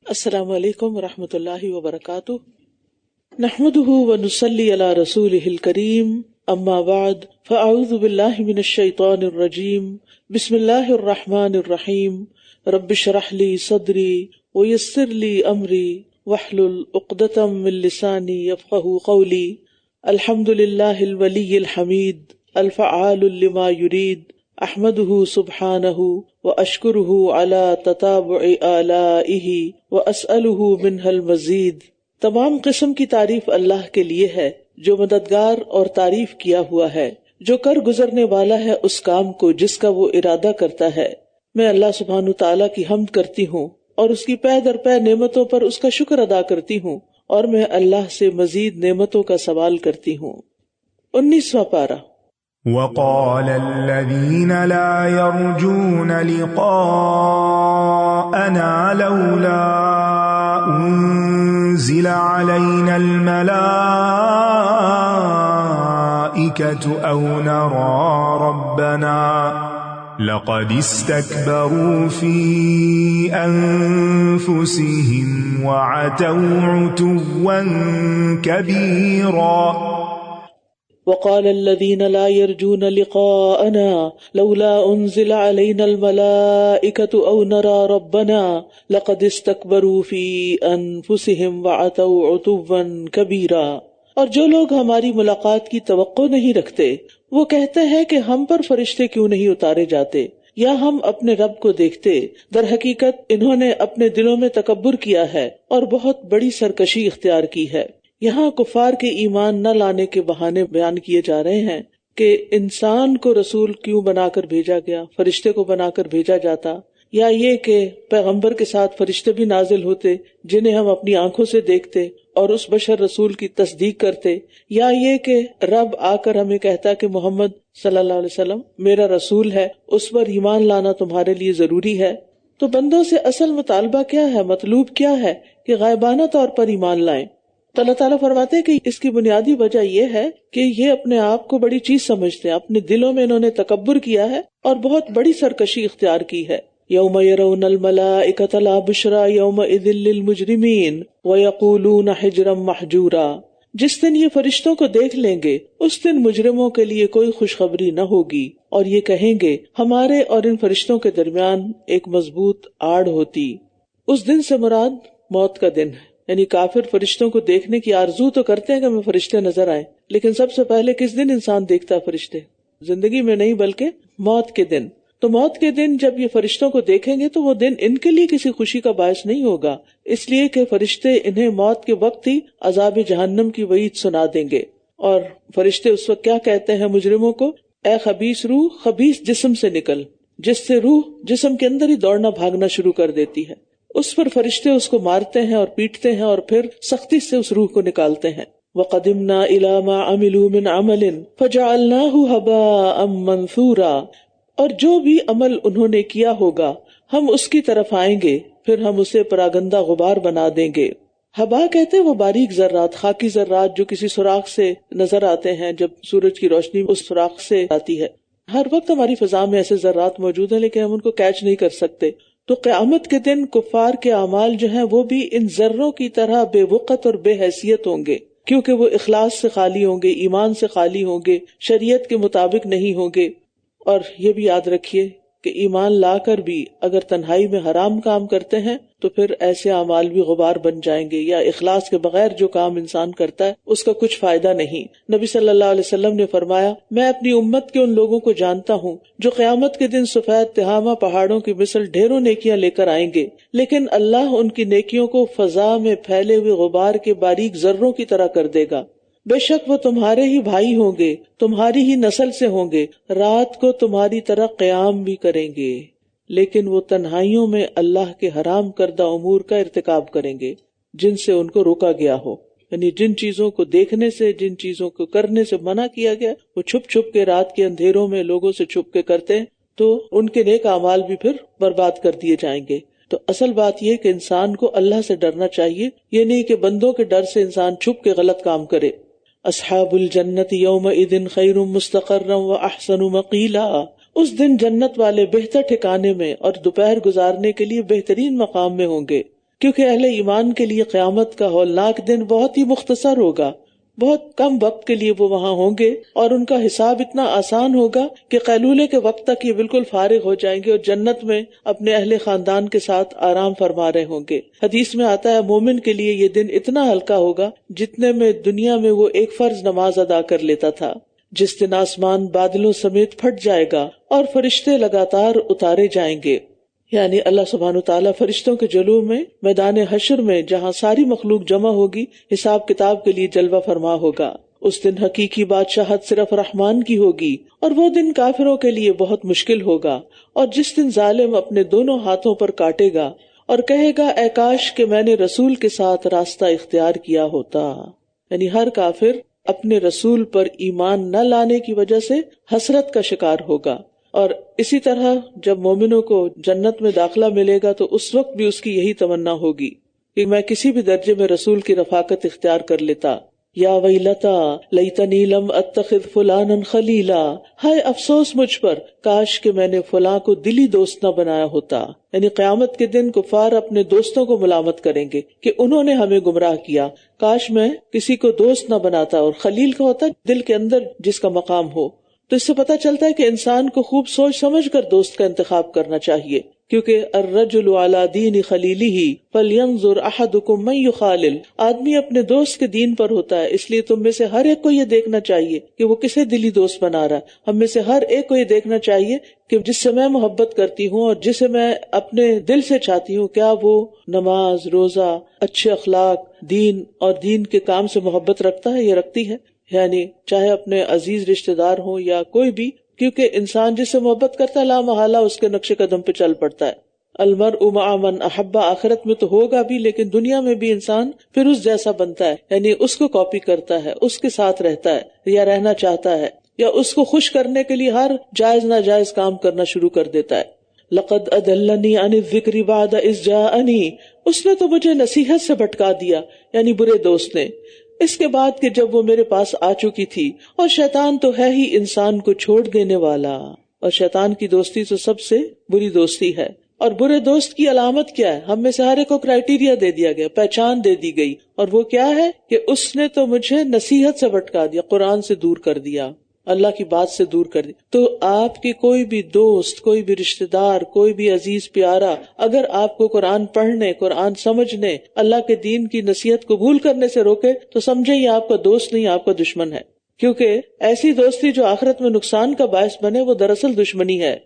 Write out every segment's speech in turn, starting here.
السلام علیکم ورحمۃ اللہ وبرکاتہ، نحمده ونصلی علی رسولہ الکریم، اما بعد فاعوذ باللہ من الشیطان الرجیم، بسم اللہ الرحمن الرحیم، رب اشرح لی صدری ویسر لی امری واحلل عقدۃ من لسانی یفقهوا قولی، الحمد للہ الولی الحمید الفعال لما یرید، احمدہ سبحانہ واشکرہ علی تتابع آلائہ واسألہ منہ المزید۔ تمام قسم کی تعریف اللہ کے لیے ہے جو مددگار اور تعریف کیا ہوا ہے، جو کر گزرنے والا ہے اس کام کو جس کا وہ ارادہ کرتا ہے۔ میں اللہ سبحانہ تعالیٰ کی حمد کرتی ہوں اور اس کی پے در پے نعمتوں پر اس کا شکر ادا کرتی ہوں، اور میں اللہ سے مزید نعمتوں کا سوال کرتی ہوں۔ 19واں پارہ۔ وقال الذين لا يرجون لقاءنا لولا أنزل علينا الملائكة أو نرى ربنا لقد استكبروا في أنفسهم وعتوا عتوا كبيرا۔ وقال الذين لا يرجون لقاءنا لولا انزل علينا الملائكة او نرى ربنا لقد استكبروا في انفسهم وعتوا عتوا كبيرا۔ اور جو لوگ ہماری ملاقات کی توقع نہیں رکھتے وہ کہتے ہیں کہ ہم پر فرشتے کیوں نہیں اتارے جاتے یا ہم اپنے رب کو دیکھتے، در حقیقت انہوں نے اپنے دلوں میں تکبر کیا ہے اور بہت بڑی سرکشی اختیار کی ہے۔ یہاں کفار کے ایمان نہ لانے کے بہانے بیان کیے جا رہے ہیں کہ انسان کو رسول کیوں بنا کر بھیجا گیا، فرشتے کو بنا کر بھیجا جاتا، یا یہ کہ پیغمبر کے ساتھ فرشتے بھی نازل ہوتے جنہیں ہم اپنی آنکھوں سے دیکھتے اور اس بشر رسول کی تصدیق کرتے، یا یہ کہ رب آ کر ہمیں کہتا کہ محمد صلی اللہ علیہ وسلم میرا رسول ہے، اس پر ایمان لانا تمہارے لیے ضروری ہے۔ تو بندوں سے اصل مطالبہ کیا ہے، مطلوب کیا ہے کہ غائبانہ طور پر ایمان لائیں۔ تو اللہ تعالیٰ فرماتے ہیں کہ اس کی بنیادی وجہ یہ ہے کہ یہ اپنے آپ کو بڑی چیز سمجھتے ہیں، اپنے دلوں میں انہوں نے تکبر کیا ہے اور بہت بڑی سرکشی اختیار کی ہے۔ یوم یرون الملائکۃ لا بشری یومئذ للمجرمین ویقولون حجرا محجورا۔ جس دن یہ فرشتوں کو دیکھ لیں گے اس دن مجرموں کے لیے کوئی خوشخبری نہ ہوگی، اور یہ کہیں گے ہمارے اور ان فرشتوں کے درمیان ایک مضبوط آڑ ہوتی۔ اس دن سے مراد موت کا دن ہے، یعنی کافر فرشتوں کو دیکھنے کی آرزو تو کرتے ہیں کہ ہمیں فرشتے نظر آئیں، لیکن سب سے پہلے کس دن انسان دیکھتا ہے فرشتے؟ زندگی میں نہیں بلکہ موت کے دن۔ تو موت کے دن جب یہ فرشتوں کو دیکھیں گے تو وہ دن ان کے لیے کسی خوشی کا باعث نہیں ہوگا، اس لیے کہ فرشتے انہیں موت کے وقت ہی عذاب جہنم کی وعید سنا دیں گے۔ اور فرشتے اس وقت کیا کہتے ہیں مجرموں کو؟ اے خبیث روح خبیث جسم سے نکل، جس سے روح جسم کے اندر ہی دوڑنا بھاگنا شروع کر دیتی ہے۔ اس پر فرشتے اس کو مارتے ہیں اور پیٹتے ہیں اور پھر سختی سے اس روح کو نکالتے ہیں۔ وَقَدِمْنَا إِلَى مَا عَمِلُوا مِنْ عَمَلٍ فَجَعَلْنَاهُ هَبَاءً مَنْثُورًا۔ اور جو بھی عمل انہوں نے کیا ہوگا ہم اس کی طرف آئیں گے، پھر ہم اسے پراگندہ غبار بنا دیں گے۔ ہبا کہتے ہیں وہ باریک ذرات، خاکی ذرات جو کسی سوراخ سے نظر آتے ہیں جب سورج کی روشنی اس سوراخ سے آتی ہے۔ ہر وقت ہماری فضا میں ایسے ذرات موجود ہیں لیکن ہم ان کو کیچ نہیں کر سکتے۔ تو قیامت کے دن کفار کے اعمال جو ہیں وہ بھی ان ذروں کی طرح بے وقت اور بے حیثیت ہوں گے، کیونکہ وہ اخلاص سے خالی ہوں گے، ایمان سے خالی ہوں گے، شریعت کے مطابق نہیں ہوں گے۔ اور یہ بھی یاد رکھیے کہ ایمان لا کر بھی اگر تنہائی میں حرام کام کرتے ہیں تو پھر ایسے اعمال بھی غبار بن جائیں گے، یا اخلاص کے بغیر جو کام انسان کرتا ہے اس کا کچھ فائدہ نہیں۔ نبی صلی اللہ علیہ وسلم نے فرمایا میں اپنی امت کے ان لوگوں کو جانتا ہوں جو قیامت کے دن سفید تہامہ پہاڑوں کی مثل ڈھیروں نیکیاں لے کر آئیں گے، لیکن اللہ ان کی نیکیوں کو فضا میں پھیلے ہوئے غبار کے باریک ذروں کی طرح کر دے گا۔ بے شک وہ تمہارے ہی بھائی ہوں گے، تمہاری ہی نسل سے ہوں گے، رات کو تمہاری طرح قیام بھی کریں گے، لیکن وہ تنہائیوں میں اللہ کے حرام کردہ امور کا ارتکاب کریں گے جن سے ان کو روکا گیا ہو، یعنی جن چیزوں کو دیکھنے سے، جن چیزوں کو کرنے سے منع کیا گیا وہ چھپ چھپ کے رات کے اندھیروں میں لوگوں سے چھپ کے کرتے ہیں، تو ان کے نیک اعمال بھی پھر برباد کر دیے جائیں گے۔ تو اصل بات یہ کہ انسان کو اللہ سے ڈرنا چاہیے، یہ نہیں کہ بندوں کے ڈر سے انسان چھپ کے غلط کام کرے۔ اصحاب الجنت یومئذ خیر مستقرا واحسن مقیلا، اس دن جنت والے بہتر ٹھکانے میں اور دوپہر گزارنے کے لیے بہترین مقام میں ہوں گے۔ کیونکہ اہل ایمان کے لیے قیامت کا ہولناک دن بہت ہی مختصر ہوگا، بہت کم وقت کے لیے وہ وہاں ہوں گے، اور ان کا حساب اتنا آسان ہوگا کہ قیلولے کے وقت تک یہ بالکل فارغ ہو جائیں گے اور جنت میں اپنے اہل خاندان کے ساتھ آرام فرما رہے ہوں گے۔ حدیث میں آتا ہے مومن کے لیے یہ دن اتنا ہلکا ہوگا جتنے میں دنیا میں وہ ایک فرض نماز ادا کر لیتا تھا۔ جس دن آسمان بادلوں سمیت پھٹ جائے گا اور فرشتے لگاتار اتارے جائیں گے، یعنی اللہ سبحانہ وتعالیٰ فرشتوں کے جلوہ میں میدان حشر میں جہاں ساری مخلوق جمع ہوگی حساب کتاب کے لیے جلوہ فرما ہوگا۔ اس دن حقیقی بادشاہت صرف رحمان کی ہوگی، اور وہ دن کافروں کے لیے بہت مشکل ہوگا۔ اور جس دن ظالم اپنے دونوں ہاتھوں پر کاٹے گا اور کہے گا اے کاش کہ میں نے رسول کے ساتھ راستہ اختیار کیا ہوتا، یعنی ہر کافر اپنے رسول پر ایمان نہ لانے کی وجہ سے حسرت کا شکار ہوگا۔ اور اسی طرح جب مومنوں کو جنت میں داخلہ ملے گا تو اس وقت بھی اس کی یہی تمنا ہوگی کہ میں کسی بھی درجے میں رسول کی رفاقت اختیار کر لیتا۔ یا ویلتا لیتنی لم اتخذ فلانا خلیلا، ہائے افسوس مجھ پر، کاش کہ میں نے فلاں کو دلی دوست نہ بنایا ہوتا۔ یعنی قیامت کے دن کفار اپنے دوستوں کو ملامت کریں گے کہ انہوں نے ہمیں گمراہ کیا، کاش میں کسی کو دوست نہ بناتا، اور خلیل کا ہوتا دل کے اندر جس کا مقام ہو۔ تو اس سے پتہ چلتا ہے کہ انسان کو خوب سوچ سمجھ کر دوست کا انتخاب کرنا چاہیے، کیونکہ الرجل علی دین خلیلہ فلینظر احدکم من یخالل، آدمی اپنے دوست کے دین پر ہوتا ہے، اس لیے تم میں سے ہر ایک کو یہ دیکھنا چاہیے کہ وہ کسے دلی دوست بنا رہا ہے۔ ہم میں سے ہر ایک کو یہ دیکھنا چاہیے کہ جس سے میں محبت کرتی ہوں اور جسے میں اپنے دل سے چاہتی ہوں، کیا وہ نماز، روزہ، اچھے اخلاق، دین اور دین کے کام سے محبت رکھتا ہے یا رکھتی ہے، یعنی چاہے اپنے عزیز رشتہ دار ہوں یا کوئی بھی، کیونکہ انسان جس سے محبت کرتا ہے لا محالہ اس کے نقش قدم پہ چل پڑتا ہے۔ المرء مع من احب، آخرت میں تو ہوگا بھی، لیکن دنیا میں بھی انسان پھر اس جیسا بنتا ہے، یعنی اس کو کاپی کرتا ہے، اس کے ساتھ رہتا ہے یا رہنا چاہتا ہے، یا اس کو خوش کرنے کے لیے ہر جائز ناجائز کام کرنا شروع کر دیتا ہے۔ لقد اضلنی عن الذکر بعد اذ جاءنی، اس نے تو مجھے نصیحت سے بھٹکا دیا، یعنی برے دوست نے، اس کے بعد کہ جب وہ میرے پاس آ چکی تھی۔ اور شیطان تو ہے ہی انسان کو چھوڑ دینے والا، اور شیطان کی دوستی تو سب سے بری دوستی ہے۔ اور برے دوست کی علامت کیا ہے؟ ہم میں سے ہر ایک کو کرائیٹیریا دے دیا گیا، پہچان دے دی گئی، اور وہ کیا ہے کہ اس نے تو مجھے نصیحت سے بھٹکا دیا، قرآن سے دور کر دیا، اللہ کی بات سے دور کر دیا۔ تو آپ کی کوئی بھی دوست، کوئی بھی رشتہ دار، کوئی بھی عزیز پیارا اگر آپ کو قرآن پڑھنے، قرآن سمجھنے، اللہ کے دین کی نصیحت قبول کرنے سے روکے تو سمجھے یہ آپ کا دوست نہیں، آپ کا دشمن ہے، کیونکہ ایسی دوستی جو آخرت میں نقصان کا باعث بنے وہ دراصل دشمنی ہے۔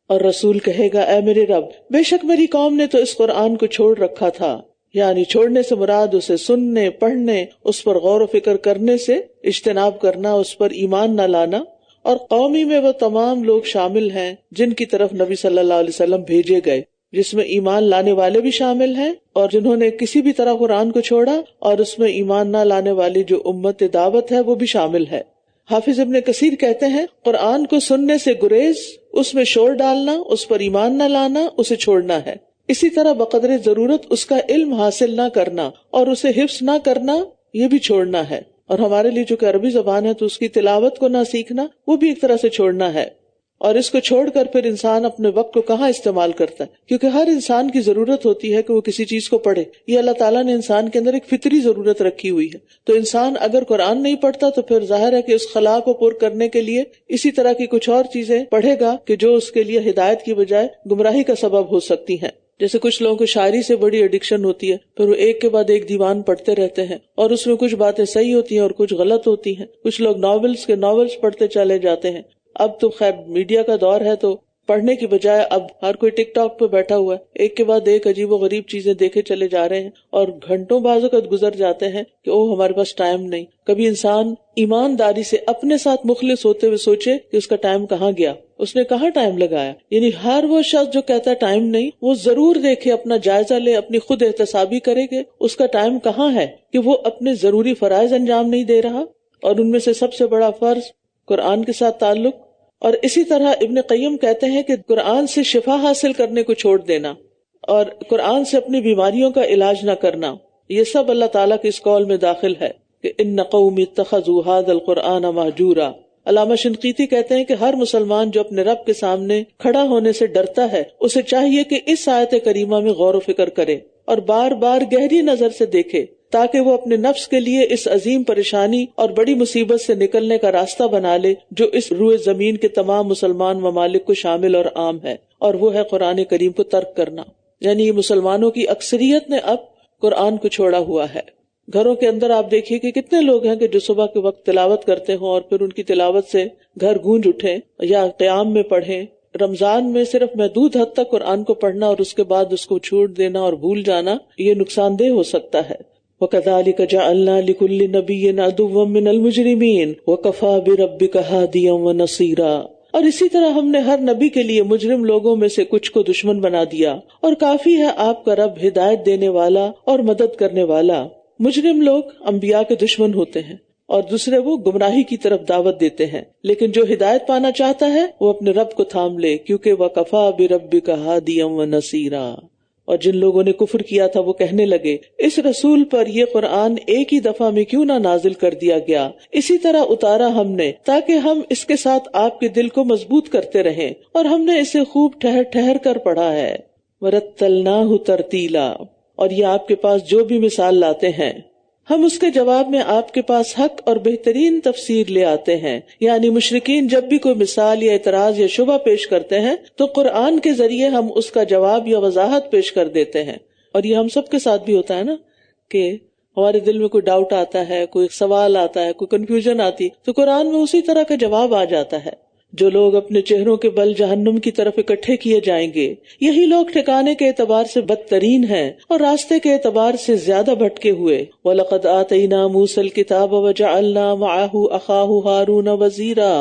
اور رسول کہے گا اے میرے رب، بے شک میری قوم نے تو اس قرآن کو چھوڑ رکھا تھا، یعنی چھوڑنے سے مراد اسے سننے، پڑھنے، اس پر غور و فکر کرنے سے اجتناب کرنا، اس پر ایمان نہ لانا۔ اور قومی میں وہ تمام لوگ شامل ہیں جن کی طرف نبی صلی اللہ علیہ وسلم بھیجے گئے، جس میں ایمان لانے والے بھی شامل ہیں اور جنہوں نے کسی بھی طرح قرآن کو چھوڑا، اور اس میں ایمان نہ لانے والی جو امت دعوت ہے وہ بھی شامل ہے۔ حافظ ابن کثیر کہتے ہیں قرآن کو سننے سے گریز، اس میں شور ڈالنا، اس پر ایمان نہ لانا، اسے چھوڑنا ہے۔ اسی طرح بقدر ضرورت اس کا علم حاصل نہ کرنا اور اسے حفظ نہ کرنا، یہ بھی چھوڑنا ہے۔ اور ہمارے لیے جو کہ عربی زبان ہے تو اس کی تلاوت کو نہ سیکھنا، وہ بھی ایک طرح سے چھوڑنا ہے۔ اور اس کو چھوڑ کر پھر انسان اپنے وقت کو کہاں استعمال کرتا ہے، کیونکہ ہر انسان کی ضرورت ہوتی ہے کہ وہ کسی چیز کو پڑھے۔ یہ اللہ تعالیٰ نے انسان کے اندر ایک فطری ضرورت رکھی ہوئی ہے، تو انسان اگر قرآن نہیں پڑھتا تو پھر ظاہر ہے کہ اس خلا کو پور کرنے کے لیے اسی طرح کی کچھ اور چیزیں پڑھے گا کہ جو اس کے لیے ہدایت کی بجائے گمراہی کا سبب ہو سکتی ہیں۔ جیسے کچھ لوگوں کو شاعری سے بڑی ایڈکشن ہوتی ہے، پھر وہ ایک کے بعد ایک دیوان پڑھتے رہتے ہیں، اور اس میں کچھ باتیں صحیح ہوتی ہیں اور کچھ غلط ہوتی ہیں۔ کچھ لوگ ناولز پڑھتے چلے جاتے ہیں۔ اب تو خیر میڈیا کا دور ہے تو پڑھنے کی بجائے اب ہر کوئی ٹک ٹاک پہ بیٹھا ہوا ہے، ایک کے بعد ایک عجیب و غریب چیزیں دیکھے چلے جا رہے ہیں، اور گھنٹوں بعض اوقات گزر جاتے ہیں کہ اوہ ہمارے پاس ٹائم نہیں۔ کبھی انسان ایمانداری سے اپنے ساتھ مخلص ہوتے ہوئے سوچے کہ اس کا ٹائم کہاں گیا، اس نے کہاں ٹائم لگایا۔ یعنی ہر وہ شخص جو کہتا ہے ٹائم نہیں، وہ ضرور دیکھے، اپنا جائزہ لے، اپنی خود احتسابی کرے کہ اس کا ٹائم کہاں ہے، کہ وہ اپنے ضروری فرائض انجام نہیں دے رہا، اور ان میں سے سب سے بڑا فرض قرآن کے ساتھ تعلق۔ اور اسی طرح ابن قیم کہتے ہیں کہ قرآن سے شفا حاصل کرنے کو چھوڑ دینا اور قرآن سے اپنی بیماریوں کا علاج نہ کرنا، یہ سب اللہ تعالیٰ کے اس قول میں داخل ہے کہ ان قوم اتخذوا ھذا القرآن مہجورا۔ علامہ شنقیطی کہتے ہیں کہ ہر مسلمان جو اپنے رب کے سامنے کھڑا ہونے سے ڈرتا ہے، اسے چاہیے کہ اس آیت کریمہ میں غور و فکر کرے اور بار بار گہری نظر سے دیکھے تاکہ وہ اپنے نفس کے لیے اس عظیم پریشانی اور بڑی مصیبت سے نکلنے کا راستہ بنا لے جو اس روئے زمین کے تمام مسلمان ممالک کو شامل اور عام ہے، اور وہ ہے قرآن کریم کو ترک کرنا۔ یعنی یہ مسلمانوں کی اکثریت نے اب قرآن کو چھوڑا ہوا ہے۔ گھروں کے اندر آپ دیکھیے کہ کتنے لوگ ہیں کہ جو صبح کے وقت تلاوت کرتے ہوں اور پھر ان کی تلاوت سے گھر گونج اٹھے، یا قیام میں پڑھیں۔ رمضان میں صرف محدود حد تک قرآن کو پڑھنا اور اس کے بعد اس کو چھوڑ دینا اور بھول جانا یہ نقصان دہ ہو سکتا ہے۔ وَكَذَلِكَ جَعَلْنَا لِكُلِّ نَبِيٍّ عَدُوًّا مِّنَ الْمُجْرِمِينَ وَكَفَىٰ بِرَبِّكَ هَادِيًا وَنَصِيرًا، اور اسی طرح ہم نے ہر نبی کے لیے مجرم لوگوں میں سے کچھ کو دشمن بنا دیا، اور کافی ہے آپ کا رب ہدایت دینے والا اور مدد کرنے والا۔ مجرم لوگ انبیاء کے دشمن ہوتے ہیں اور دوسرے وہ گمراہی کی طرف دعوت دیتے ہیں، لیکن جو ہدایت پانا چاہتا ہے وہ اپنے رب کو تھام لے، کیونکہ وَكَفَىٰ بِرَبِّكَ هَادِيًا وَنَصِيرًا۔ اور جن لوگوں نے کفر کیا تھا وہ کہنے لگے اس رسول پر یہ قرآن ایک ہی دفعہ میں کیوں نہ نازل کر دیا گیا، اسی طرح اتارا ہم نے تاکہ ہم اس کے ساتھ آپ کے دل کو مضبوط کرتے رہیں، اور ہم نے اسے خوب ٹھہر ٹھہر کر پڑھا ہے۔ وَرَتَّلْنَاهُ تَرْتِيلًا، اور یہ آپ کے پاس جو بھی مثال لاتے ہیں ہم اس کے جواب میں آپ کے پاس حق اور بہترین تفسیر لے آتے ہیں۔ یعنی مشرکین جب بھی کوئی مثال یا اعتراض یا شبہ پیش کرتے ہیں تو قرآن کے ذریعے ہم اس کا جواب یا وضاحت پیش کر دیتے ہیں۔ اور یہ ہم سب کے ساتھ بھی ہوتا ہے نا، کہ ہمارے دل میں کوئی ڈاؤٹ آتا ہے، کوئی سوال آتا ہے، کوئی کنفیوژن آتی، تو قرآن میں اسی طرح کا جواب آ جاتا ہے۔ جو لوگ اپنے چہروں کے بل جہنم کی طرف اکٹھے کیے جائیں گے، یہی لوگ ٹھکانے کے اعتبار سے بدترین ہیں اور راستے کے اعتبار سے زیادہ بھٹکے ہوئے۔ وَلَقَدْ آتَيْنَا مُوسَى الْكِتَابَ وَجَعَلْنَا مَعَهُ أَخَاهُ هَارُونَ وَزِيرًا،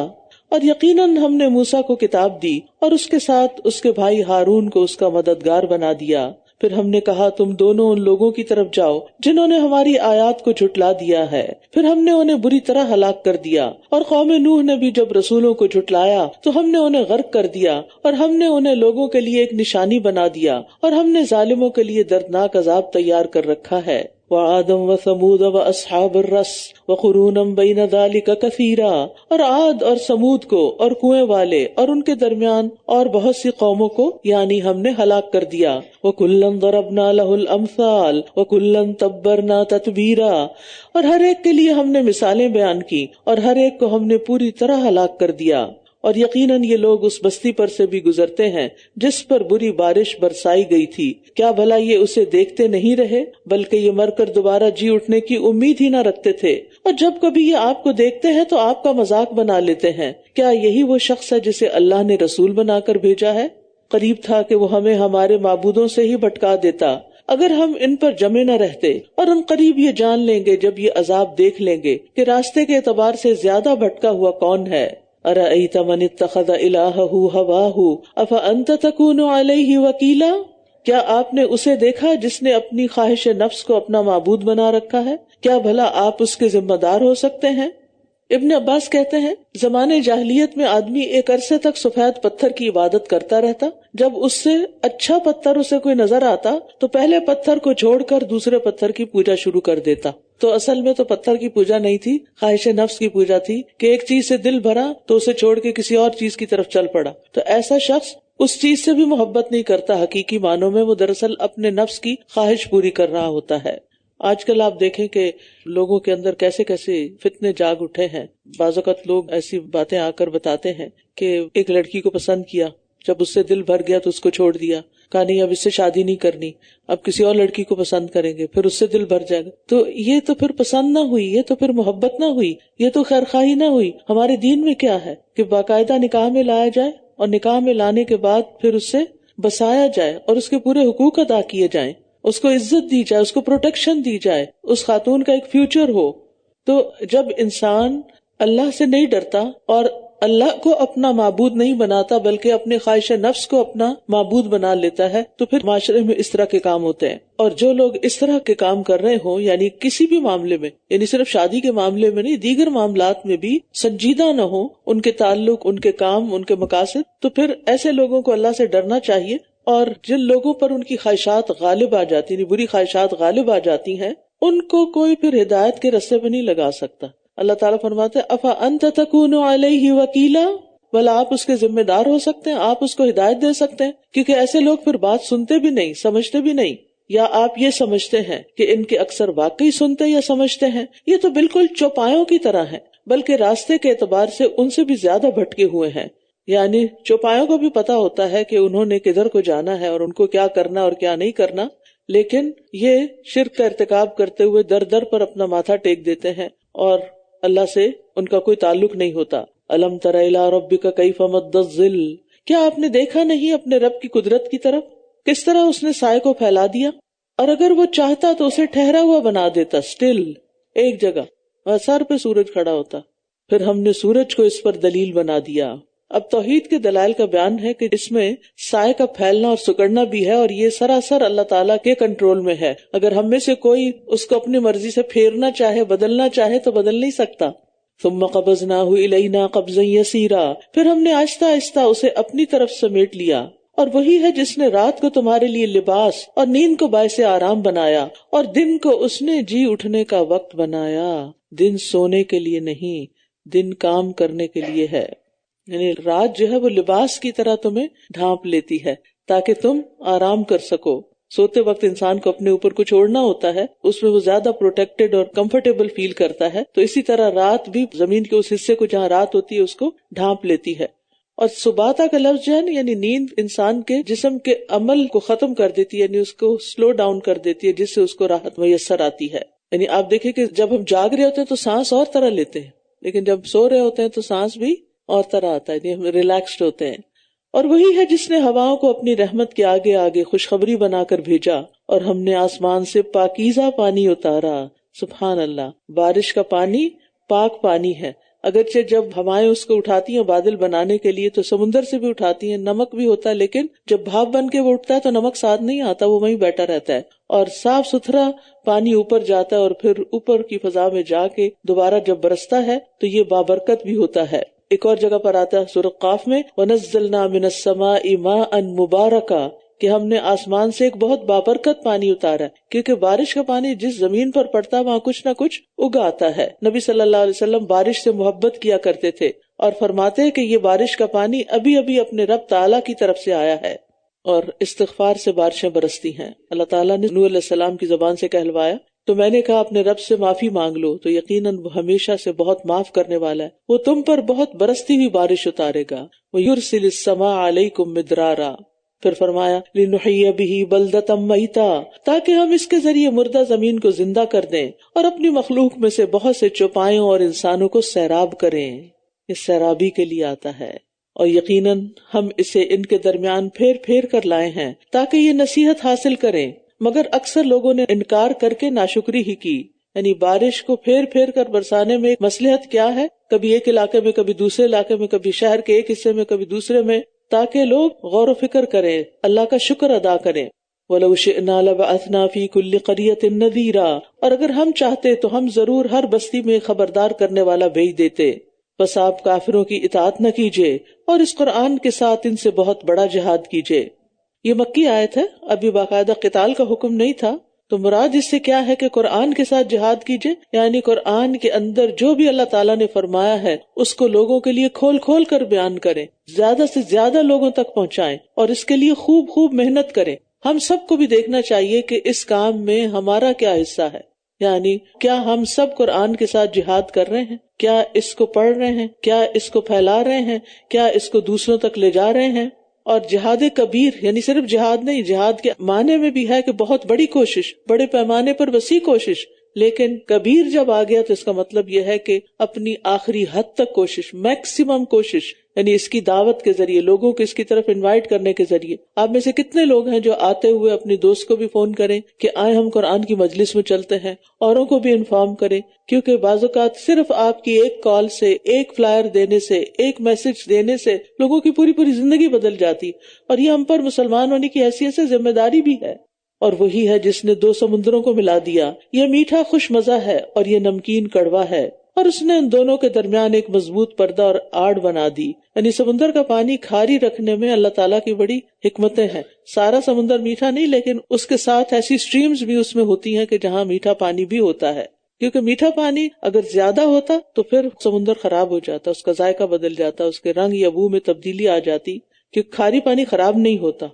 اور یقیناً ہم نے موسیٰ کو کتاب دی اور اس کے ساتھ اس کے بھائی ہارون کو اس کا مددگار بنا دیا۔ پھر ہم نے کہا تم دونوں ان لوگوں کی طرف جاؤ جنہوں نے ہماری آیات کو جھٹلا دیا ہے، پھر ہم نے انہیں بری طرح ہلاک کر دیا۔ اور قوم نوح نے بھی جب رسولوں کو جھٹلایا تو ہم نے انہیں غرق کر دیا، اور ہم نے انہیں لوگوں کے لیے ایک نشانی بنا دیا، اور ہم نے ظالموں کے لیے دردناک عذاب تیار کر رکھا ہے۔ وَعَادًا وَثَمُودَ وَأَصْحَابَ الرَّسِّ وَقُرُونًا بَيْنَ ذَلِكَ كَثِيرًا، اور عاد اور سمود کو اور کنویں والے اور ان کے درمیان اور بہت سی قوموں کو یعنی ہم نے ہلاک کر دیا۔ وَكُلًّا ضَرَبْنَا لَهُ الْأَمْثَالَ وَكُلًّا تَبَّرْنَا تَتْبِيرًا، اور ہر ایک کے لیے ہم نے مثالیں بیان کی اور ہر ایک کو ہم نے پوری طرح ہلاک کر دیا۔ اور یقیناً یہ لوگ اس بستی پر سے بھی گزرتے ہیں جس پر بری بارش برسائی گئی تھی، کیا بھلا یہ اسے دیکھتے نہیں رہے، بلکہ یہ مر کر دوبارہ جی اٹھنے کی امید ہی نہ رکھتے تھے، اور جب کبھی یہ آپ کو دیکھتے ہیں تو آپ کا مذاق بنا لیتے ہیں۔ کیا یہی وہ شخص ہے جسے اللہ نے رسول بنا کر بھیجا ہے؟ قریب تھا کہ وہ ہمیں ہمارے معبودوں سے ہی بھٹکا دیتا اگر ہم ان پر جمے نہ رہتے، اور ان قریب یہ جان لیں گے جب یہ عذاب دیکھ لیں گے کہ راستے کے اعتبار سے زیادہ بھٹکا ہوا کون ہے۔ أَرَأَيْتَ مَنِ اتَّخَذَ إِلَٰهَهُ هَوَاهُ أَفَأَنتَ تَكُونُ عَلَيْهِ وَكِيلًا، کیا آپ نے اسے دیکھا جس نے اپنی خواہش نفس کو اپنا معبود بنا رکھا ہے؟ کیا بھلا آپ اس کے ذمہ دار ہو سکتے ہیں؟ ابن عباس کہتے ہیں زمانے جاہلیت میں آدمی ایک عرصے تک سفید پتھر کی عبادت کرتا رہتا، جب اس سے اچھا پتھر اسے کوئی نظر آتا تو پہلے پتھر کو چھوڑ کر دوسرے پتھر کی پوجا شروع کر دیتا۔ تو اصل میں تو پتھر کی پوجا نہیں تھی، خواہش نفس کی پوجا تھی کہ ایک چیز سے دل بھرا تو اسے چھوڑ کے کسی اور چیز کی طرف چل پڑا۔ تو ایسا شخص اس چیز سے بھی محبت نہیں کرتا، حقیقی معنوں میں وہ دراصل اپنے نفس کی خواہش پوری کر رہا ہوتا ہے۔ آج کل آپ دیکھیں کہ لوگوں کے اندر کیسے کیسے فتنے جاگ اٹھے ہیں۔ بعض اوقات لوگ ایسی باتیں آ کر بتاتے ہیں کہ ایک لڑکی کو پسند کیا، جب اس سے دل بھر گیا تو اس کو چھوڑ دیا، کہا نہیں اب اس سے شادی نہیں کرنی، اب کسی اور لڑکی کو پسند کریں گے، پھر اس سے دل بھر جائے گا۔ تو یہ تو پھر پسند نہ ہوئی، یہ تو پھر محبت نہ ہوئی، یہ تو خیر خواہی نہ ہوئی۔ ہمارے دین میں کیا ہے کہ باقاعدہ نکاح میں لایا جائے، اور نکاح میں لانے کے بعد پھر اس سے بسایا جائے اور اس کے پورے حقوق ادا کیے جائیں، اس کو عزت دی جائے، اس کو پروٹیکشن دی جائے، اس خاتون کا ایک فیوچر ہو۔ تو جب انسان اللہ سے نہیں ڈرتا اور اللہ کو اپنا معبود نہیں بناتا بلکہ اپنے خواہش نفس کو اپنا معبود بنا لیتا ہے تو پھر معاشرے میں اس طرح کے کام ہوتے ہیں۔ اور جو لوگ اس طرح کے کام کر رہے ہوں، یعنی کسی بھی معاملے میں، یعنی صرف شادی کے معاملے میں نہیں، دیگر معاملات میں بھی سنجیدہ نہ ہوں ان کے تعلق، ان کے کام، ان کے مقاصد، تو پھر ایسے لوگوں کو اللہ سے ڈرنا چاہیے۔ اور جن لوگوں پر ان کی خواہشات غالب آ جاتی ہیں، بری خواہشات غالب آ جاتی ہیں، ان کو کوئی پھر ہدایت کے رستے پہ نہیں لگا سکتا۔ اللہ تعالیٰ فرماتے ہیں أَفَأَنْتَ تَكُونُ عَلَيْهِ وَكِيلًا، بھلا آپ اس کے ذمہ دار ہو سکتے ہیں، آپ اس کو ہدایت دے سکتے ہیں؟ کیونکہ ایسے لوگ پھر بات سنتے بھی نہیں، سمجھتے بھی نہیں۔ یا آپ یہ سمجھتے ہیں کہ ان کے اکثر واقعی سنتے یا سمجھتے ہیں؟ یہ تو بالکل چوپایوں کی طرح ہیں، بلکہ راستے کے اعتبار سے ان سے بھی زیادہ بھٹکے ہوئے ہیں۔ یعنی چوپایوں کو بھی پتا ہوتا ہے کہ انہوں نے کدھر کو جانا ہے اور ان کو کیا کرنا اور کیا نہیں کرنا، لیکن یہ شرک کا ارتکاب کرتے ہوئے در در پر اپنا ماتھا ٹیک دیتے ہیں اور اللہ سے ان کا کوئی تعلق نہیں ہوتا۔ الم تر الی ربک کیف مد الظل، کیا آپ نے دیکھا نہیں اپنے رب کی قدرت کی طرف، کس طرح اس نے سائے کو پھیلا دیا، اور اگر وہ چاہتا تو اسے ٹھہرا ہوا بنا دیتا، اسٹل ایک جگہ، اور سر پہ سورج کھڑا ہوتا، پھر ہم نے سورج کو اس پر دلیل بنا دیا۔ اب توحید کے دلائل کا بیان ہے کہ اس میں سائے کا پھیلنا اور سکڑنا بھی ہے، اور یہ سراسر اللہ تعالیٰ کے کنٹرول میں ہے۔ اگر ہم میں سے کوئی اس کو اپنی مرضی سے پھیرنا چاہے، بدلنا چاہے تو بدل نہیں سکتا۔ ثم قبضناہ الینا قبضا یسیرا، پھر ہم نے آہستہ آہستہ اسے اپنی طرف سمیٹ لیا، اور وہی ہے جس نے رات کو تمہارے لیے لباس اور نیند کو باعث آرام بنایا، اور دن کو اس نے جی اٹھنے کا وقت بنایا۔ دن سونے کے لیے نہیں، دن کام کرنے کے لیے ہے، یعنی رات جو ہے وہ لباس کی طرح تمہیں ڈھانپ لیتی ہے تاکہ تم آرام کر سکو۔ سوتے وقت انسان کو اپنے اوپر کچھ اوڑھنا ہوتا ہے، اس میں وہ زیادہ پروٹیکٹڈ اور کمفرٹیبل فیل کرتا ہے، تو اسی طرح رات بھی زمین کے اس حصے کو جہاں رات ہوتی ہے اس کو ڈھانپ لیتی ہے۔ اور سباتا کا لفظ جو ہے نا، یعنی نیند انسان کے جسم کے عمل کو ختم کر دیتی ہے، یعنی اس کو سلو ڈاؤن کر دیتی ہے، جس سے اس کو راحت میسر آتی ہے۔ یعنی آپ دیکھیں کہ جب ہم جاگ رہے ہوتے ہیں تو سانس اور طرح لیتے ہیں، لیکن جب سو رہے ہوتے ہیں تو سانس بھی اور طرح آتا ہے، یعنی ہم ریلیکسڈ ہوتے ہیں۔ اور وہی ہے جس نے ہواؤں کو اپنی رحمت کے آگے آگے خوشخبری بنا کر بھیجا، اور ہم نے آسمان سے پاکیزہ پانی اتارا۔ سبحان اللہ، بارش کا پانی پاک پانی ہے، اگرچہ جب ہوائیں اس کو اٹھاتی ہیں بادل بنانے کے لیے تو سمندر سے بھی اٹھاتی ہیں، نمک بھی ہوتا ہے، لیکن جب بھاپ بن کے وہ اٹھتا ہے تو نمک ساتھ نہیں آتا، وہ وہیں بیٹھا رہتا ہے، اور صاف ستھرا پانی اوپر جاتا ہے، اور پھر اوپر کی فضا میں جا کے دوبارہ جب برستا ہے تو یہ بابرکت بھی ہوتا ہے۔ ایک اور جگہ پر آتا ہے سورہ قاف میں، وَنَزَّلْنَا مِنَ السَّمَاءِ مَاءً مُبَارَكًا، کہ ہم نے آسمان سے ایک بہت بابرکت پانی اتارا، کیونکہ بارش کا پانی جس زمین پر پڑتا ہے وہاں کچھ نہ کچھ اگا آتا ہے۔ نبی صلی اللہ علیہ وسلم بارش سے محبت کیا کرتے تھے اور فرماتے ہیں کہ یہ بارش کا پانی ابھی ابھی اپنے رب تعالیٰ کی طرف سے آیا ہے، اور استغفار سے بارشیں برستی ہیں۔ اللہ تعالیٰ نے نوح علیہ السلام کی زبان سے کہلوایا تو میں نے کہا اپنے رب سے معافی مانگ لو تو یقیناً وہ ہمیشہ سے بہت معاف کرنے والا ہے، وہ تم پر بہت برستی ہوئی بارش اتارے گا۔ وَيُرْسِلِ السَّمَاءَ عَلَيْكُمْ مِدْرَارًا، پھر فرمایا لِنُحْيِيَ بِهِ بَلْدَةً مَيْتًا، تاکہ ہم اس کے ذریعے مردہ زمین کو زندہ کر دیں اور اپنی مخلوق میں سے بہت سے چوپایوں اور انسانوں کو سیراب کریں۔ یہ سیرابی کے لیے آتا ہے، اور یقیناً ہم اسے ان کے درمیان پھیر پھیر کر لائے ہیں تاکہ یہ نصیحت حاصل کریں، مگر اکثر لوگوں نے انکار کر کے ناشکری ہی کی۔ یعنی بارش کو پھیر پھیر کر برسانے میں مصلحت کیا ہے، کبھی ایک علاقے میں، کبھی دوسرے علاقے میں، کبھی شہر کے ایک حصے میں، کبھی دوسرے میں، تاکہ لوگ غور و فکر کریں، اللہ کا شکر ادا کریں۔ وَلَوْ شِئْنَا لَبَعَثْنَا فِي كُلِّ قَرْيَةٍ نَذِيرًا، اور اگر ہم چاہتے تو ہم ضرور ہر بستی میں خبردار کرنے والا بھیج دیتے۔ بس آپ کافروں کی اطاعت نہ کیجیے اور اس قرآن کے ساتھ ان سے بہت بڑا جہاد کیجیے۔ یہ مکی آیت ہے، ابھی باقاعدہ قتال کا حکم نہیں تھا، تو مراد اس سے کیا ہے کہ قرآن کے ساتھ جہاد کیجیے، یعنی قرآن کے اندر جو بھی اللہ تعالیٰ نے فرمایا ہے اس کو لوگوں کے لیے کھول کھول کر بیان کریں، زیادہ سے زیادہ لوگوں تک پہنچائیں، اور اس کے لیے خوب خوب محنت کریں۔ ہم سب کو بھی دیکھنا چاہیے کہ اس کام میں ہمارا کیا حصہ ہے، یعنی کیا ہم سب قرآن کے ساتھ جہاد کر رہے ہیں، کیا اس کو پڑھ رہے ہیں، کیا اس کو پھیلا رہے ہیں، کیا اس کو دوسروں تک لے جا رہے ہیں۔ اور جہاد کبیر یعنی صرف جہاد نہیں، جہاد کے معنی میں بھی ہے کہ بہت بڑی کوشش، بڑے پیمانے پر وسیع کوشش، لیکن کبیر جب آ گیا تو اس کا مطلب یہ ہے کہ اپنی آخری حد تک کوشش، میکسیمم کوشش، یعنی اس کی دعوت کے ذریعے، لوگوں کو اس کی طرف انوائٹ کرنے کے ذریعے۔ آپ میں سے کتنے لوگ ہیں جو آتے ہوئے اپنی دوست کو بھی فون کریں کہ آئے ہم قرآن کی مجلس میں چلتے ہیں، اوروں کو بھی انفارم کریں، کیونکہ بعض اوقات صرف آپ کی ایک کال سے، ایک فلائر دینے سے، ایک میسج دینے سے لوگوں کی پوری پوری زندگی بدل جاتی، اور یہ ہم پر مسلمان ہونے کی حیثیت سے ذمہ داری بھی ہے۔ اور وہی ہے جس نے دو سمندروں کو ملا دیا، یہ میٹھا خوش مزہ ہے اور یہ نمکین کڑوا ہے، اور اس نے ان دونوں کے درمیان ایک مضبوط پردہ اور آڑ بنا دی۔ یعنی سمندر کا پانی کھاری رکھنے میں اللہ تعالیٰ کی بڑی حکمتیں ہیں۔ سارا سمندر میٹھا نہیں، لیکن اس کے ساتھ ایسی سٹریمز بھی اس میں ہوتی ہیں کہ جہاں میٹھا پانی بھی ہوتا ہے، کیونکہ میٹھا پانی اگر زیادہ ہوتا تو پھر سمندر خراب ہو جاتا، اس کا ذائقہ بدل جاتا، اس کے رنگ یا بو میں تبدیلی آ جاتی، کیونکہ کھاری پانی خراب نہیں ہوتا۔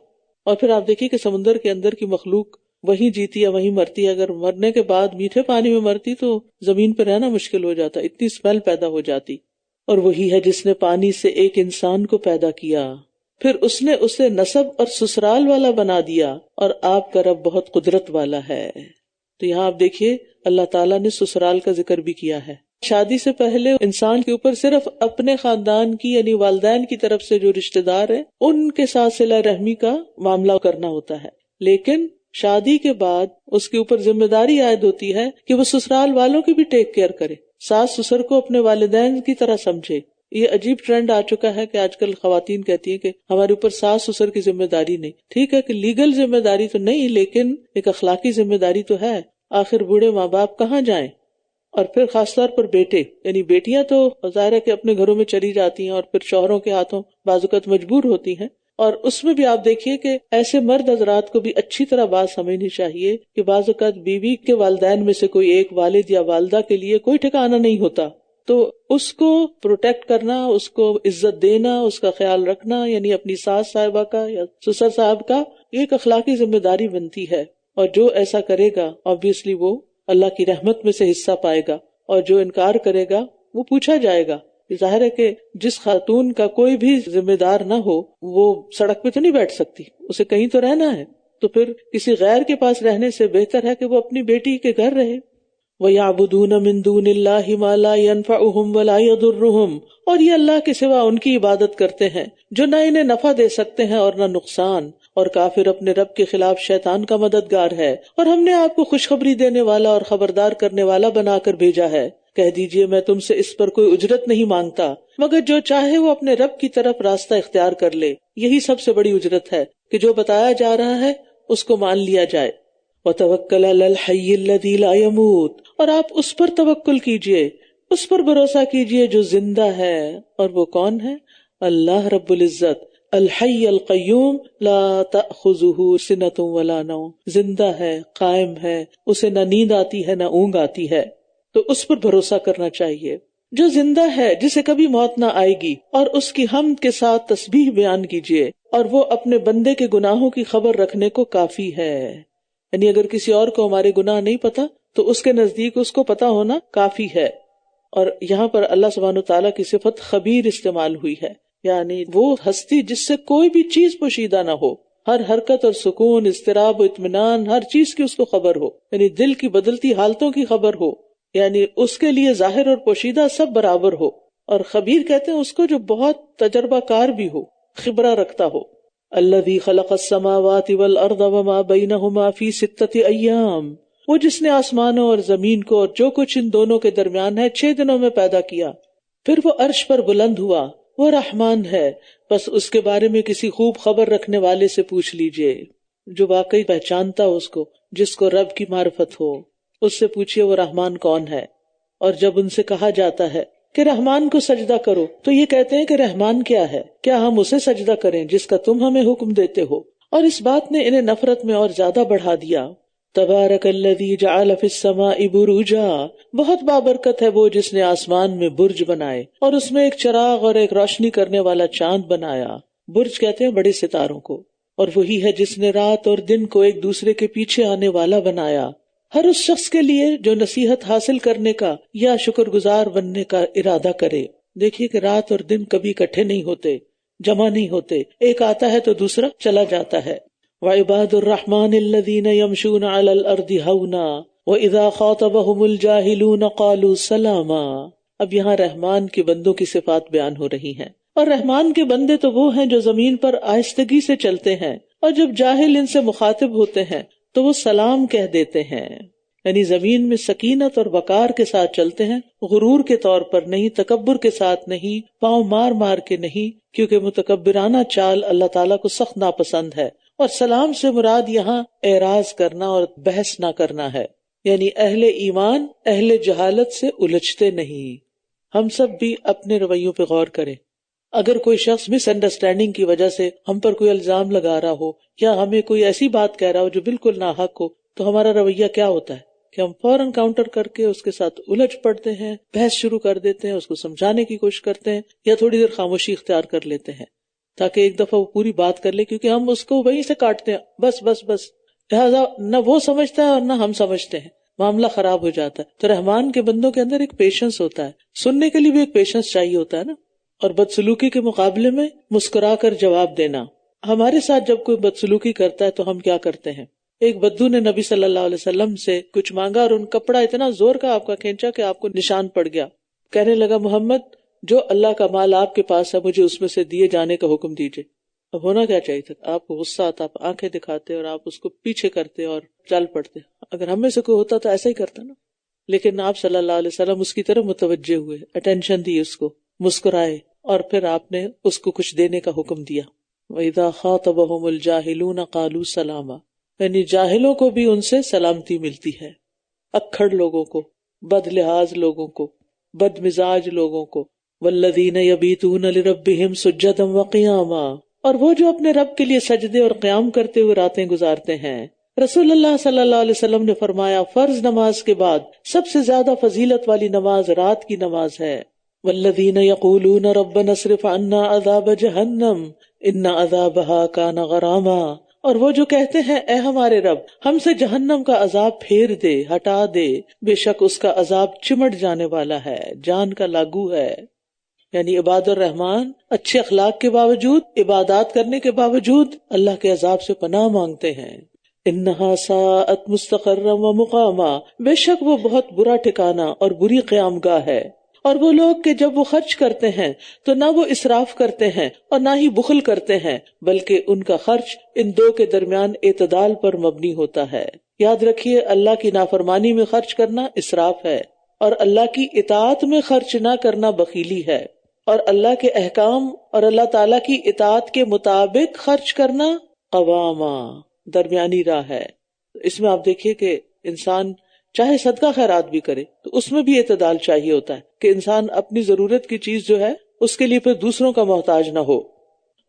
اور پھر آپ دیکھیے کہ سمندر کے اندر کی مخلوق وہیں جیتی ہے وہیں مرتی ہے. اگر مرنے کے بعد میٹھے پانی میں مرتی تو زمین پہ رہنا مشکل ہو جاتا، اتنی اسمیل پیدا ہو جاتی. اور وہی ہے جس نے پانی سے ایک انسان کو پیدا کیا، پھر اس نے اسے نسب اور سسرال والا بنا دیا، اور آپ کا رب بہت قدرت والا ہے. تو یہاں آپ دیکھیے اللہ تعالیٰ نے سسرال کا ذکر بھی کیا ہے. شادی سے پہلے انسان کے اوپر صرف اپنے خاندان کی یعنی والدین کی طرف سے جو رشتہ دار ہیں ان کے ساتھ صلہ رحمی کا معاملہ کرنا ہوتا ہے، لیکن شادی کے بعد اس کے اوپر ذمہ داری عائد ہوتی ہے کہ وہ سسرال والوں کی بھی ٹیک کیئر کرے، ساس سسر کو اپنے والدین کی طرح سمجھے. یہ عجیب ٹرینڈ آ چکا ہے کہ آج کل خواتین کہتی ہیں کہ ہمارے اوپر ساس سسر کی ذمہ داری نہیں. ٹھیک ہے کہ لیگل ذمہ داری تو نہیں، لیکن ایک اخلاقی ذمہ داری تو ہے. آخر بوڑھے ماں باپ کہاں جائیں؟ اور پھر خاص طور پر بیٹے یعنی بیٹیاں تو ظاہر ہے کہ اپنے گھروں میں چلی جاتی ہیں اور پھر شوہروں کے ہاتھوں بعض اوقات مجبور ہوتی ہیں. اور اس میں بھی آپ دیکھیے کہ ایسے مرد حضرات کو بھی اچھی طرح بات سمجھنی چاہیے کہ بعض اوقات بیوی کے والدین میں سے کوئی ایک والد یا والدہ کے لیے کوئی ٹھکانہ نہیں ہوتا، تو اس کو پروٹیکٹ کرنا، اس کو عزت دینا، اس کا خیال رکھنا، یعنی اپنی ساس صاحبہ کا یا سسر صاحب کا ایک اخلاقی ذمہ داری بنتی ہے. اور جو ایسا کرے گا obviously وہ اللہ کی رحمت میں سے حصہ پائے گا، اور جو انکار کرے گا وہ پوچھا جائے گا. ظاہر ہے کہ جس خاتون کا کوئی بھی ذمہ دار نہ ہو وہ سڑک پہ تو نہیں بیٹھ سکتی، اسے کہیں تو رہنا ہے، تو پھر کسی غیر کے پاس رہنے سے بہتر ہے کہ وہ اپنی بیٹی کے گھر رہے. وَيَعْبُدُونَ مِن دُونِ اللَّهِ مَا لَا يَنفَعُهُمْ وَلَا يَضُرُّهُمْ، اور یہ اللہ کے سوا ان کی عبادت کرتے ہیں جو نہ انہیں نفع دے سکتے ہیں اور نہ نقصان. اور کافر اپنے رب کے خلاف شیطان کا مددگار ہے. اور ہم نے آپ کو خوشخبری دینے والا اور خبردار کرنے والا بنا کر بھیجا ہے. کہہ دیجئے میں تم سے اس پر کوئی اجرت نہیں مانگتا، مگر جو چاہے وہ اپنے رب کی طرف راستہ اختیار کر لے. یہی سب سے بڑی اجرت ہے کہ جو بتایا جا رہا ہے اس کو مان لیا جائے. وَتَوَكَّلْ عَلَى الْحَيِّ الَّذِي لَا يَمُوتُ، اور آپ اس پر توکل کیجئے، اس پر بھروسہ کیجئے جو زندہ ہے. اور وہ کون ہے؟ اللہ رب العزت. الحی القیوم لا تأخذہ سنۃ ولا نوم، زندہ ہے، قائم ہے، اسے نہ نیند آتی ہے نہ اونگ آتی ہے. تو اس پر بھروسہ کرنا چاہیے جو زندہ ہے، جسے کبھی موت نہ آئے گی. اور اس کی حمد کے ساتھ تسبیح بیان کیجیے، اور وہ اپنے بندے کے گناہوں کی خبر رکھنے کو کافی ہے. یعنی اگر کسی اور کو ہمارے گناہ نہیں پتا تو اس کے نزدیک اس کو پتا ہونا کافی ہے. اور یہاں پر اللہ سبحانہ وتعالیٰ کی صفت خبیر استعمال ہوئی ہے، یعنی وہ ہستی جس سے کوئی بھی چیز پوشیدہ نہ ہو، ہر حرکت اور سکون، اضطراب و اطمینان، ہر چیز کی اس کو خبر ہو، یعنی دل کی بدلتی حالتوں کی خبر ہو، یعنی اس کے لیے ظاہر اور پوشیدہ سب برابر ہو. اور خبیر کہتے ہیں اس کو جو بہت تجربہ کار بھی ہو، خبرہ رکھتا ہو. الذی خلق السماوات والارض وما بینہما فی 6 ایام، وہ جس نے آسمانوں اور زمین کو اور جو کچھ ان دونوں کے درمیان ہے 6 دنوں میں پیدا کیا. پھر وہ عرش پر بلند ہوا، وہ رحمان ہے، بس اس کے بارے میں کسی خوب خبر رکھنے والے سے پوچھ لیجئے جو واقعی پہچانتا ہو اس کو، جس کو رب کی معرفت ہو، اس سے پوچھئے وہ رحمان کون ہے. اور جب ان سے کہا جاتا ہے کہ رحمان کو سجدہ کرو تو یہ کہتے ہیں کہ رحمان کیا ہے، کیا ہم اسے سجدہ کریں جس کا تم ہمیں حکم دیتے ہو. اور اس بات نے انہیں نفرت میں اور زیادہ بڑھا دیا. تبارک الذی جعل فی السماء بروجا، بہت بابرکت ہے وہ جس نے آسمان میں برج بنائے اور اس میں ایک چراغ اور ایک روشنی کرنے والا چاند بنایا. برج کہتے ہیں بڑے ستاروں کو. اور وہی ہے جس نے رات اور دن کو ایک دوسرے کے پیچھے آنے والا بنایا، ہر اس شخص کے لیے جو نصیحت حاصل کرنے کا یا شکر گزار بننے کا ارادہ کرے. دیکھیے کہ رات اور دن کبھی اکٹھے نہیں ہوتے، جمع نہیں ہوتے، ایک آتا ہے تو دوسرا چلا جاتا ہے. وعباد الرحمن الذین یمشون علی الارض ہونا واذا خاطبهم الجاہلون قالوا سلاما. اب یہاں رحمان کے بندوں کی صفات بیان ہو رہی ہیں. اور رحمان کے بندے تو وہ ہیں جو زمین پر آہستگی سے چلتے ہیں، اور جب جاہل ان سے مخاطب ہوتے ہیں تو وہ سلام کہہ دیتے ہیں. یعنی زمین میں سکینت اور وقار کے ساتھ چلتے ہیں، غرور کے طور پر نہیں، تکبر کے ساتھ نہیں، پاؤں مار مار کے نہیں، کیونکہ متکبرانہ چال اللہ تعالیٰ کو سخت ناپسند ہے. اور سلام سے مراد یہاں اعراض کرنا اور بحث نہ کرنا ہے، یعنی اہل ایمان اہل جہالت سے الجھتے نہیں. ہم سب بھی اپنے رویوں پہ غور کریں. اگر کوئی شخص مس انڈرسٹینڈنگ کی وجہ سے ہم پر کوئی الزام لگا رہا ہو یا ہمیں کوئی ایسی بات کہہ رہا ہو جو بالکل ناحق ہو، تو ہمارا رویہ کیا ہوتا ہے کہ ہم فوراً کاؤنٹر کر کے اس کے ساتھ الجھ پڑتے ہیں، بحث شروع کر دیتے ہیں، اس کو سمجھانے کی کوشش کرتے ہیں، یا تھوڑی دیر خاموشی اختیار کر لیتے ہیں تاکہ ایک دفعہ وہ پوری بات کر لے، کیونکہ ہم اس کو وہیں سے کاٹتے ہیں، بس بس بس. لہٰذا نہ وہ سمجھتا ہے اور نہ ہم سمجھتے ہیں، معاملہ خراب ہو جاتا ہے. تو رحمان کے بندوں کے اندر ایک پیشنس ہوتا ہے، سننے کے لیے بھی ایک پیشنس چاہیے ہوتا ہے نا. اور بدسلوکی کے مقابلے میں مسکرا کر جواب دینا. ہمارے ساتھ جب کوئی بدسلوکی کرتا ہے تو ہم کیا کرتے ہیں؟ ایک بدو نے نبی صلی اللہ علیہ وسلم سے کچھ مانگا اور ان کپڑا اتنا زور کا آپ کا کھینچا کہ آپ کو نشان پڑ گیا. کہنے لگا محمد جو اللہ کا مال آپ کے پاس ہے مجھے اس میں سے دیے جانے کا حکم دیجیے. اب ہونا کیا چاہیے تھا؟ آپ کو غصہ آتا، آپ آنکھیں دکھاتے اور آپ اس کو پیچھے کرتے اور چل پڑتے. اگر ہم میں سے کوئی ہوتا تو ایسا ہی کرتا نا. لیکن آپ صلی اللہ علیہ وسلم اس کی طرف متوجہ ہوئے، اٹینشن دی، اس کو مسکرائے اور پھر آپ نے اس کو کچھ دینے کا حکم دیا. وَإِذَا خَاطَبَهُمُ الْجَاهِلُونَ قَالُوا سَلَامًا، یعنی جاہلوں کو بھی ان سے سلامتی ملتی ہے، اکھڑ لوگوں کو، بد لحاظ لوگوں کو، بد مزاج لوگوں کو. وَالَّذِينَ يَبِيتُونَ لِرَبِّهِمْ سُجَّدًا وَقِيَامًا، اور وہ جو اپنے رب کے لیے سجدے اور قیام کرتے ہوئے راتیں گزارتے ہیں. رسول اللہ صلی اللہ علیہ وسلم نے فرمایا فرض نماز کے بعد سب سے زیادہ فضیلت والی نماز رات کی نماز ہے. والذین یقولون ربنا اصرف عنا عذاب جہنم ان عذابها کان غراما، اور وہ جو کہتے ہیں اے ہمارے رب ہم سے جہنم کا عذاب پھیر دے، ہٹا دے، بے شک اس کا عذاب چمٹ جانے والا ہے، جان کا لاگو ہے. یعنی عباد الرحمان اچھے اخلاق کے باوجود، عبادات کرنے کے باوجود اللہ کے عذاب سے پناہ مانگتے ہیں. انہا ساءت مستقرا و مقاما، بے شک وہ بہت برا ٹھکانہ اور بری قیام گاہ ہے. اور وہ لوگ کہ جب وہ خرچ کرتے ہیں تو نہ وہ اسراف کرتے ہیں اور نہ ہی بخل کرتے ہیں، بلکہ ان کا خرچ ان دو کے درمیان اعتدال پر مبنی ہوتا ہے. یاد رکھیے اللہ کی نافرمانی میں خرچ کرنا اسراف ہے، اور اللہ کی اطاعت میں خرچ نہ کرنا بخیلی ہے، اور اللہ کے احکام اور اللہ تعالیٰ کی اطاعت کے مطابق خرچ کرنا قواما، درمیانی راہ ہے. اس میں آپ دیکھیے کہ انسان چاہے صدقہ خیرات بھی کرے تو اس میں بھی اعتدال چاہیے ہوتا ہے کہ انسان اپنی ضرورت کی چیز جو ہے اس کے لیے پھر دوسروں کا محتاج نہ ہو.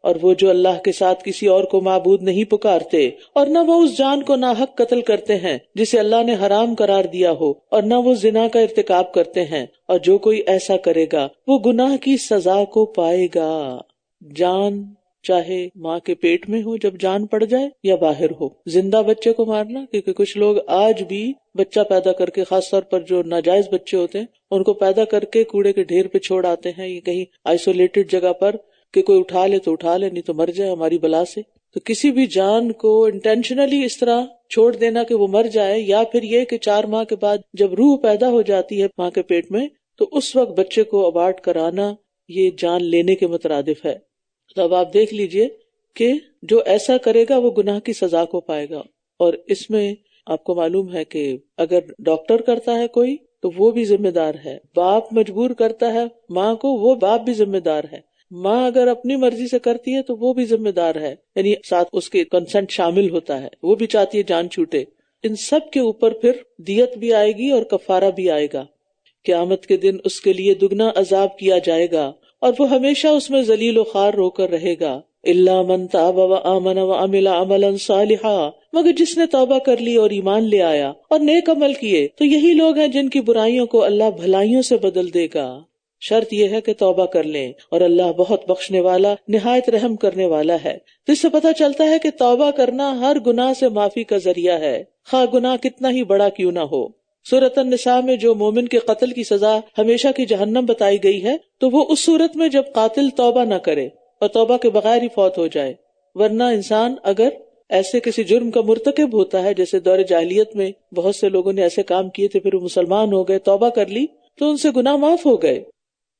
اور وہ جو اللہ کے ساتھ کسی اور کو معبود نہیں پکارتے اور نہ وہ اس جان کو ناحق قتل کرتے ہیں جسے اللہ نے حرام قرار دیا ہو، اور نہ وہ زنا کا ارتکاب کرتے ہیں، اور جو کوئی ایسا کرے گا وہ گناہ کی سزا کو پائے گا. جان چاہے ماں کے پیٹ میں ہو جب جان پڑ جائے یا باہر ہو. زندہ بچے کو مارنا، کیونکہ کچھ لوگ آج بھی بچہ پیدا کر کے، خاص طور پر جو ناجائز بچے ہوتے ہیں ان کو پیدا کر کے کوڑے کے ڈھیر پہ چھوڑ آتے ہیں، یہ کہیں آئسولیٹڈ جگہ پر کہ کوئی اٹھا لے تو اٹھا لے، نہیں تو مر جائے ہماری بلا سے. تو کسی بھی جان کو انٹینشنلی اس طرح چھوڑ دینا کہ وہ مر جائے، یا پھر یہ کہ 4 ماہ کے بعد جب روح پیدا ہو جاتی ہے ماں کے پیٹ میں تو اس وقت بچے کو ابارٹ کرانا، یہ جان لینے کے مترادف ہے. تو اب آپ دیکھ لیجئے کہ جو ایسا کرے گا وہ گناہ کی سزا کو پائے گا. اور اس میں آپ کو معلوم ہے کہ اگر ڈاکٹر کرتا ہے کوئی تو وہ بھی ذمہ دار ہے، باپ مجبور کرتا ہے ماں کو، وہ باپ بھی ذمہ دار ہے، ماں اگر اپنی مرضی سے کرتی ہے تو وہ بھی ذمہ دار ہے، یعنی ساتھ اس کے کنسنٹ شامل ہوتا ہے، وہ بھی چاہتی ہے جان چھوٹے. ان سب کے اوپر پھر دیت بھی آئے گی اور کفارہ بھی آئے گا. قیامت کے دن اس کے لیے دگنا عذاب کیا جائے گا اور وہ ہمیشہ اس میں ذلیل و خوار رو کر رہے گا. الا من تاب وآمن وعمل عملا صالحا، مگر جس نے توبہ کر لی اور ایمان لے آیا اور نیک عمل کیے تو یہی لوگ ہیں جن کی برائیوں کو اللہ بھلائیوں سے بدل دے گا. شرط یہ ہے کہ توبہ کر لیں، اور اللہ بہت بخشنے والا نہایت رحم کرنے والا ہے. تو اس سے پتہ چلتا ہے کہ توبہ کرنا ہر گناہ سے معافی کا ذریعہ ہے، خواہ گناہ کتنا ہی بڑا کیوں نہ ہو. سورۃ النساء میں جو مومن کے قتل کی سزا ہمیشہ کی جہنم بتائی گئی ہے تو وہ اس صورت میں جب قاتل توبہ نہ کرے اور توبہ کے بغیر ہی فوت ہو جائے. ورنہ انسان اگر ایسے کسی جرم کا مرتکب ہوتا ہے، جیسے دور جاہلیت میں بہت سے لوگوں نے ایسے کام کیے تھے، پھر وہ مسلمان ہو گئے، توبہ کر لی تو ان سے گناہ معاف ہو گئے.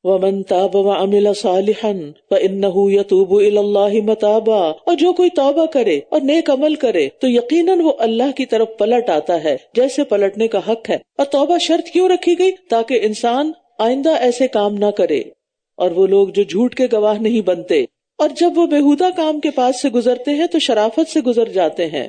وَمَن تَابَ وَعَمِلَ صَالِحًا فَإِنَّهُ يَتُوبُ إِلَى اللَّهِ مَتَابًا، اور جو کوئی توبہ کرے اور نیک عمل کرے تو یقیناً وہ اللہ کی طرف پلٹ آتا ہے جیسے پلٹنے کا حق ہے. اور توبہ شرط کیوں رکھی گئی؟ تاکہ انسان آئندہ ایسے کام نہ کرے. اور وہ لوگ جو جھوٹ کے گواہ نہیں بنتے، اور جب وہ بیہودہ کام کے پاس سے گزرتے ہیں تو شرافت سے گزر جاتے ہیں.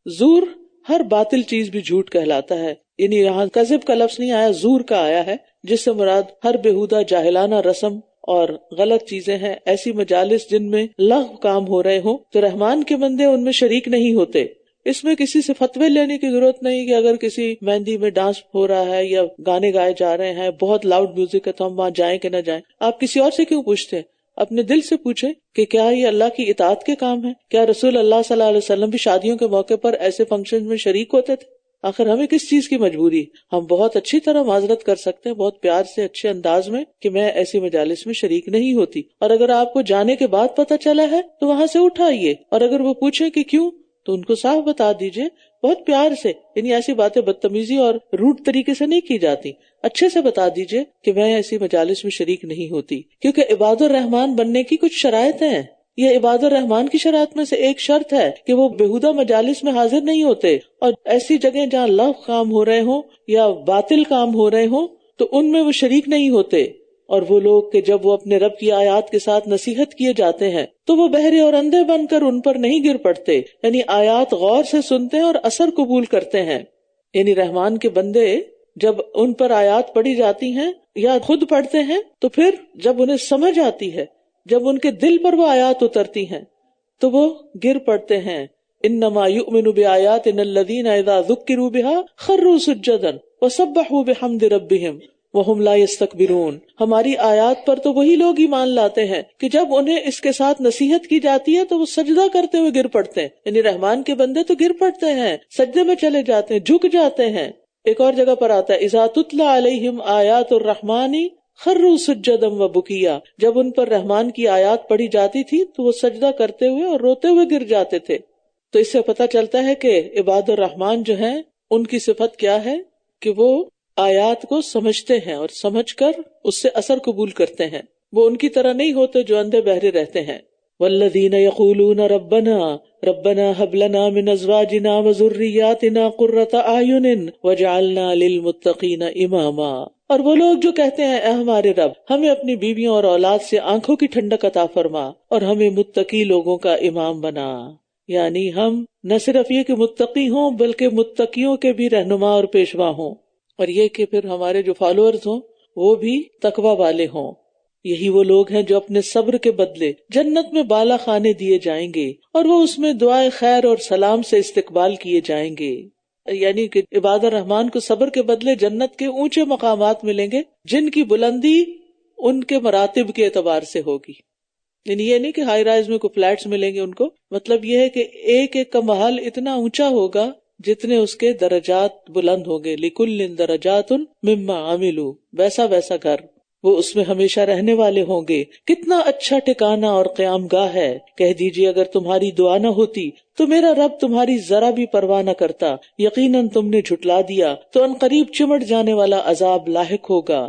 زور ہر باطل چیز بھی جھوٹ کہلاتا ہے، یعنی یہاں کذب کا لفظ نہیں آیا، زور کا آیا ہے، جس سے مراد ہر بیہودہ جاہلانہ رسم اور غلط چیزیں ہیں. ایسی مجالس جن میں لغو کام ہو رہے ہوں تو رحمان کے بندے ان میں شریک نہیں ہوتے. اس میں کسی سے فتوے لینے کی ضرورت نہیں کہ اگر کسی مہندی میں ڈانس ہو رہا ہے یا گانے گائے جا رہے ہیں، بہت لاؤڈ میوزک ہے تو ہم وہاں جائیں کہ نہ جائیں. آپ کسی اور سے کیوں پوچھتے ہیں؟ اپنے دل سے پوچھیں کہ کیا یہ اللہ کی اطاعت کے کام ہے؟ کیا رسول اللہ صلی اللہ علیہ وسلم بھی شادیوں کے موقع پر ایسے فنکشن میں شریک ہوتے تھے؟ آخر ہمیں کس چیز کی مجبوری؟ ہم بہت اچھی طرح معذرت کر سکتے ہیں، بہت پیار سے، اچھے انداز میں، کہ میں ایسی مجالس میں شریک نہیں ہوتی، اور اگر آپ کو جانے کے بعد پتہ چلا ہے تو وہاں سے اٹھائیے، اور اگر وہ پوچھیں کہ کیوں تو ان کو صاف بتا دیجئے، بہت پیار سے. یعنی ایسی باتیں بدتمیزی اور روڈ طریقے سے نہیں کی جاتی، اچھے سے بتا دیجئے کہ میں ایسی مجالس میں شریک نہیں ہوتی. کیونکہ عباد الرحمان بننے کی کچھ شرائط ہیں. یہ عباد الرحمان کی شرائط میں سے ایک شرط ہے کہ وہ بےہودہ مجالس میں حاضر نہیں ہوتے، اور ایسی جگہ جہاں لغو کام ہو رہے ہوں یا باطل کام ہو رہے ہوں تو ان میں وہ شریک نہیں ہوتے. اور وہ لوگ کہ جب وہ اپنے رب کی آیات کے ساتھ نصیحت کیے جاتے ہیں تو وہ بہرے اور اندھے بن کر ان پر نہیں گر پڑتے، یعنی آیات غور سے سنتے ہیں اور اثر قبول کرتے ہیں. یعنی رحمان کے بندے جب ان پر آیات پڑھی جاتی ہیں یا خود پڑھتے ہیں تو پھر جب انہیں سمجھ آتی ہے، جب ان کے دل پر وہ آیات اترتی ہیں تو وہ گر پڑتے ہیں. انما یؤمن بآیاتنا الذین اذا ذکروا بها خروا سجدا وسبحوا بحمد ربهم وهم لا يستكبرون. ہماری آیات پر تو وہی لوگ ایمان لاتے ہیں کہ جب انہیں اس کے ساتھ نصیحت کی جاتی ہے تو وہ سجدہ کرتے ہوئے گر پڑتے ہیں. یعنی رحمان کے بندے تو گر پڑتے ہیں، سجدے میں چلے جاتے ہیں، جھک جاتے ہیں. ایک اور جگہ پر آتا ہے اذا تتلی علیہم آیات الرحمن خروا سجدا وبکیا. جب ان پر رحمان کی آیات پڑھی جاتی تھی تو وہ سجدہ کرتے ہوئے اور روتے ہوئے گر جاتے تھے. تو اس سے پتہ چلتا ہے کہ عباد الرحمان جو ہیں ان کی صفت کیا ہے کہ وہ آیات کو سمجھتے ہیں اور سمجھ کر اس سے اثر قبول کرتے ہیں. وہ ان کی طرح نہیں ہوتے جو اندھے بہرے رہتے ہیں. والذین یقولون ربنا هب لنا من ازواجنا وذریاتنا قرۃ اعین واجعلنا للمتقین اماما. اور وہ لوگ جو کہتے ہیں اے ہمارے رب ہمیں اپنی بیویوں اور اولاد سے آنکھوں کی ٹھنڈک عطا فرما اور ہمیں متقی لوگوں کا امام بنا. یعنی ہم نہ صرف یہ کہ متقی ہوں بلکہ متقیوں کے بھی رہنما اور پیشوا ہوں، اور یہ کہ پھر ہمارے جو فالوورز ہوں وہ بھی تقوی والے ہوں. یہی وہ لوگ ہیں جو اپنے صبر کے بدلے جنت میں بالا خانے دیے جائیں گے اور وہ اس میں دعائے خیر اور سلام سے استقبال کیے جائیں گے. یعنی کہ عباد الرحمان کو صبر کے بدلے جنت کے اونچے مقامات ملیں گے جن کی بلندی ان کے مراتب کے اعتبار سے ہوگی. یعنی یہ نہیں کہ ہائی رائز میں کوئی فلیٹس ملیں گے ان کو، مطلب یہ ہے کہ ایک ایک کا محل اتنا اونچا ہوگا جتنے اس کے درجات بلند ہوں گے. لِكُلٍّ دَرَجَاتٌ مِّمَّا عَمِلُوا. ویسا ویسا گھر، وہ اس میں ہمیشہ رہنے والے ہوں گے. کتنا اچھا ٹھکانہ اور قیام گاہ ہے. کہہ دیجئے اگر تمہاری دعا نہ ہوتی تو میرا رب تمہاری ذرا بھی پرواہ نہ کرتا. یقیناً تم نے جھٹلا دیا تو ان قریب چمٹ جانے والا عذاب لاحق ہوگا.